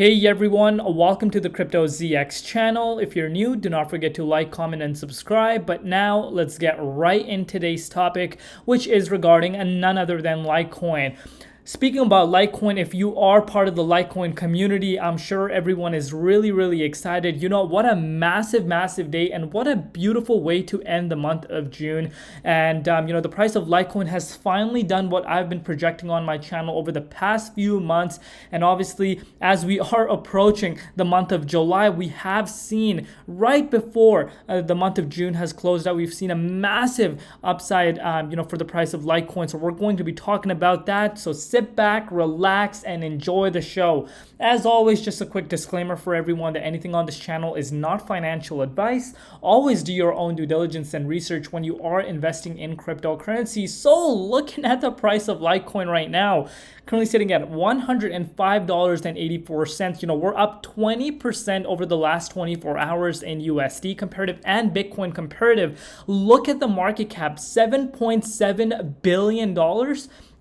Hey everyone, welcome to the Crypto ZX channel. If you're new, do not forget to like, comment, and subscribe. But now let's get right in today's topic, which is regarding none other than Litecoin. Speaking about Litecoin, if you are part of the Litecoin community, I'm sure everyone is really excited. You know, what a massive day and what a beautiful way to end the month of June. And the price of Litecoin has finally done what I've been projecting on my channel over the past few months. And obviously, as we are approaching the month of July, we have seen right before the month of June has closed out, we've seen a massive upside, for the price of Litecoin. So we're going to be talking about that. So sit back, relax, and enjoy the show. As always, just a quick disclaimer for everyone that anything on this channel is not financial advice. Always do your own due diligence and research when you are investing in cryptocurrency. So looking at the price of Litecoin right now, currently sitting at $105.84. We're up 20% over the last 24 hours in USD comparative and Bitcoin comparative. Look at the market cap, $7.7 billion.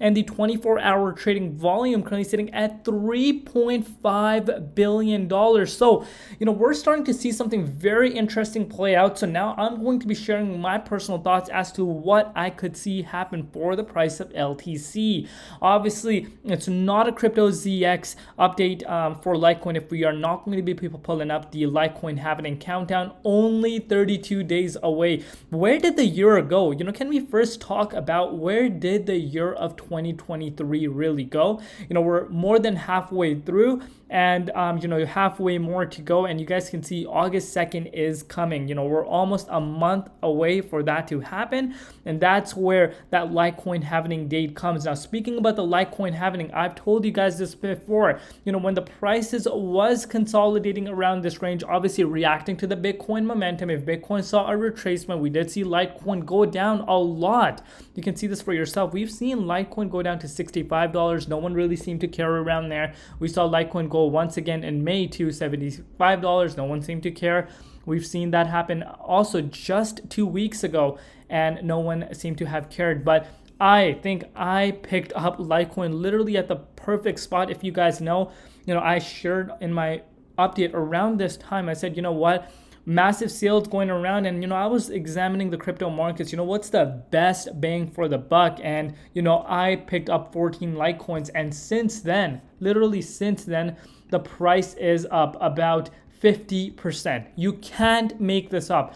And the 24-hour trading volume currently sitting at $3.5 billion. So, we're starting to see something very interesting play out. So now I'm going to be sharing my personal thoughts as to what I could see happen for the price of LTC. Obviously, it's not a Crypto ZX update for Litecoin if we are not going to be pulling up the Litecoin halving countdown. Only 32 days away. Where did the year go? Can we first talk about where did the year of 2023 really go? We're more than halfway through, and halfway more to go, and you guys can see August 2nd is coming. We're almost a month away for that to happen, and that's where that Litecoin halving date comes. Now, speaking about the Litecoin halving, I've told you guys this before. When the prices was consolidating around this range, obviously reacting to the Bitcoin momentum, if Bitcoin saw a retracement, we did see Litecoin go down a lot. You can see this for yourself. We've seen Litecoin go down to $65. No one really seemed to care around there. We saw Litecoin go once again in May to $75. No one seemed to care. We've seen that happen also just 2 weeks ago, and no one seemed to have cared. But I think I picked up Litecoin literally at the perfect spot. If you guys know, I shared in my update around this time, I said, what? Massive sales going around, and I was examining the crypto markets. What's the best bang for the buck? And I picked up 14 Litecoins, and since then, literally since then, the price is up about 50%. You can't make this up.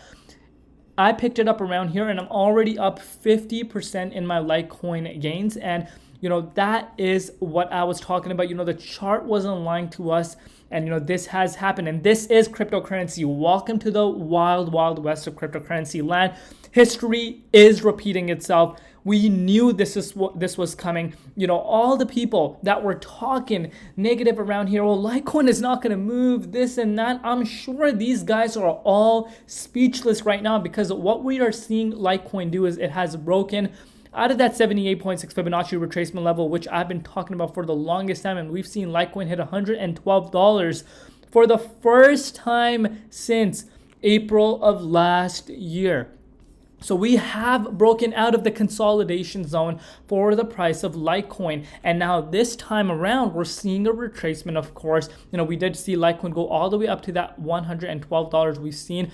I picked it up around here, and I'm already up 50% in my Litecoin gains. And that is what I was talking about. The chart wasn't lying to us, and this has happened, and this is cryptocurrency. Welcome to the wild west of cryptocurrency land. History is repeating itself. We knew this was coming. All the people that were talking negative around here, well, Litecoin is not going to move, this and that. I'm sure these guys are all speechless right now, because what we are seeing Litecoin do is it has broken out of that 78.6 Fibonacci retracement level, which I've been talking about for the longest time, and we've seen Litecoin hit $112 for the first time since April of last year. So we have broken out of the consolidation zone for the price of Litecoin. And now this time around, we're seeing a retracement, of course. We did see Litecoin go all the way up to that $112. We've seen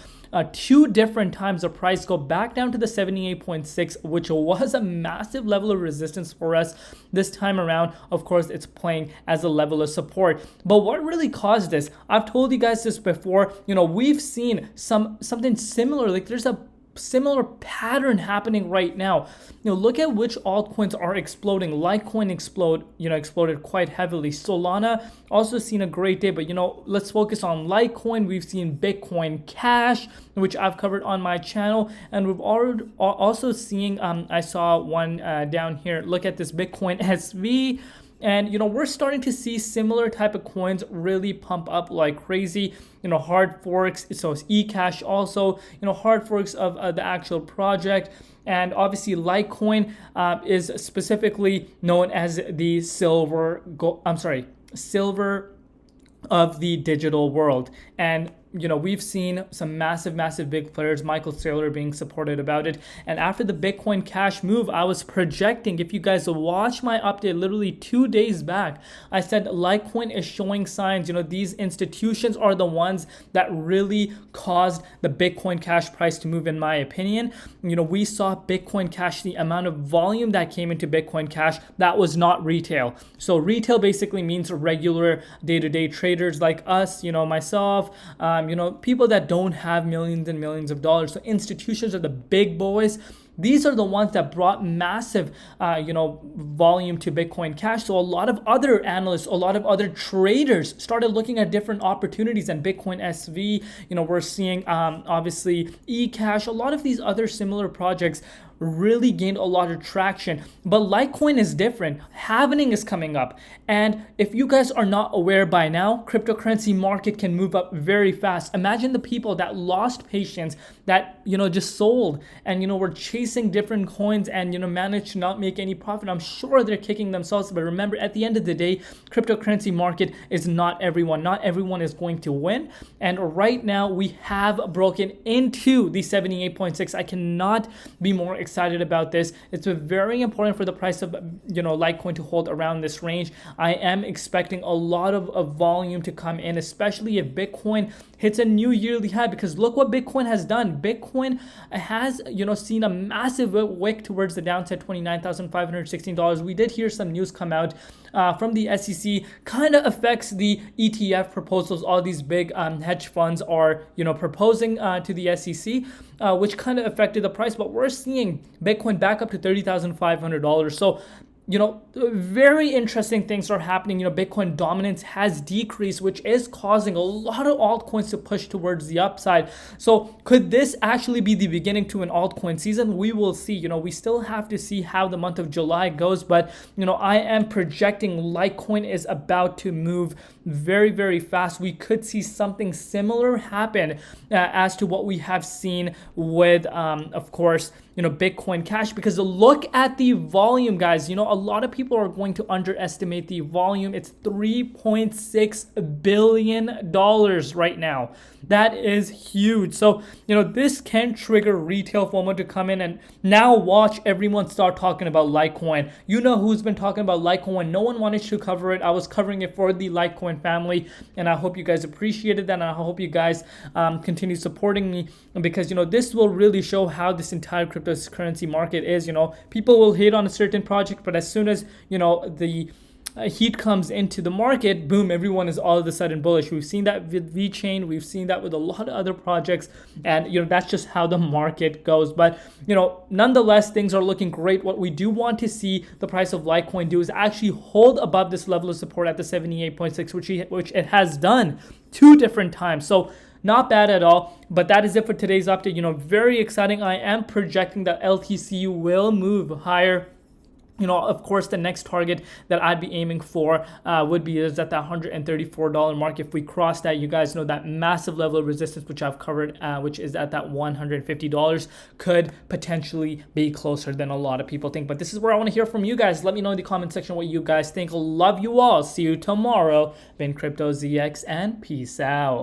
2 different times the price go back down to the 78.6, which was a massive level of resistance for us. This time around, of course, it's playing as a level of support. But what really caused this? I've told you guys this before. We've seen something similar. Like, there's a similar pattern happening right now. Look at which altcoins are exploding. Litecoin exploded quite heavily. Solana also seen a great day, but let's focus on Litecoin. We've seen Bitcoin Cash, which I've covered on my channel, and we've already also seen I saw one down here. Look at this Bitcoin SV. And we're starting to see similar type of coins really pump up like crazy. Hard forks, so eCash also, hard forks of the actual project. And obviously Litecoin is specifically known as the silver of the digital world. And we've seen some massive big players, Michael Saylor being supported about it. And after the Bitcoin Cash move, I was projecting, if you guys watch my update literally 2 days back, I said Litecoin is showing signs. These institutions are the ones that really caused the Bitcoin Cash price to move, in my opinion. We saw Bitcoin Cash, the amount of volume that came into Bitcoin Cash, that was not retail. So retail basically means regular day-to-day traders like us, myself, people that don't have millions and millions of dollars. So institutions are the big boys. These are the ones that brought massive, volume to Bitcoin Cash. So a lot of other analysts, a lot of other traders started looking at different opportunities, and Bitcoin SV, we're seeing obviously eCash, a lot of these other similar projects really gained a lot of traction. But Litecoin is different. Halvening is coming up. And if you guys are not aware by now, cryptocurrency market can move up very fast. Imagine the people that lost patience, that, just sold and, were chasing different coins and, managed to not make any profit. I'm sure they're kicking themselves. But remember, at the end of the day, cryptocurrency market is not everyone. Not everyone is going to win. And right now we have broken into the 78.6. I cannot be more excited about this. It's very important for the price of Litecoin to hold around this range. I am expecting a lot of volume to come in, especially if Bitcoin hits a new yearly high, because look what Bitcoin has done. Bitcoin has seen a massive wick towards the downside, $29,516. We did hear some news come out from the SEC, kind of affects the ETF proposals all these big hedge funds are proposing to the SEC, which kind of affected the price. But we're seeing Bitcoin back up to $30,500. So very interesting things are happening. Bitcoin dominance has decreased, which is causing a lot of altcoins to push towards the upside. So could this actually be the beginning to an altcoin season? We will see. We still have to see how the month of July goes, but I am projecting Litecoin is about to move very fast. We could see something similar happen as to what we have seen with, of course, Bitcoin Cash, because look at the volume, guys. A lot of people are going to underestimate the volume. It's $3.6 billion right now. That is huge. So, this can trigger retail FOMO to come in, and now watch everyone start talking about Litecoin. Who's been talking about Litecoin. No one wanted to cover it. I was covering it for the Litecoin family, and I hope you guys appreciated that, and I hope you guys continue supporting me, because, this will really show how this entire cryptocurrency market is. People will hate on a certain project, but as soon as, the heat comes into the market, boom, everyone is all of a sudden bullish. We've seen that with vechain, we've seen that with a lot of other projects, and that's just how the market goes. But nonetheless, things are looking great. What we do want to see the price of Litecoin do is actually hold above this level of support at the 78.6, which it has done 2 different times. So not bad at all. But that is it for today's update. Very exciting. I am projecting that LTC will move higher. Of course, the next target that I'd be aiming for would be is at that $134 mark. If we cross that, you guys know that massive level of resistance, which I've covered, which is at that $150, could potentially be closer than a lot of people think. But this is where I want to hear from you guys. Let me know in the comment section what you guys think. Love you all. See you tomorrow. Been Crypto ZX, and peace out.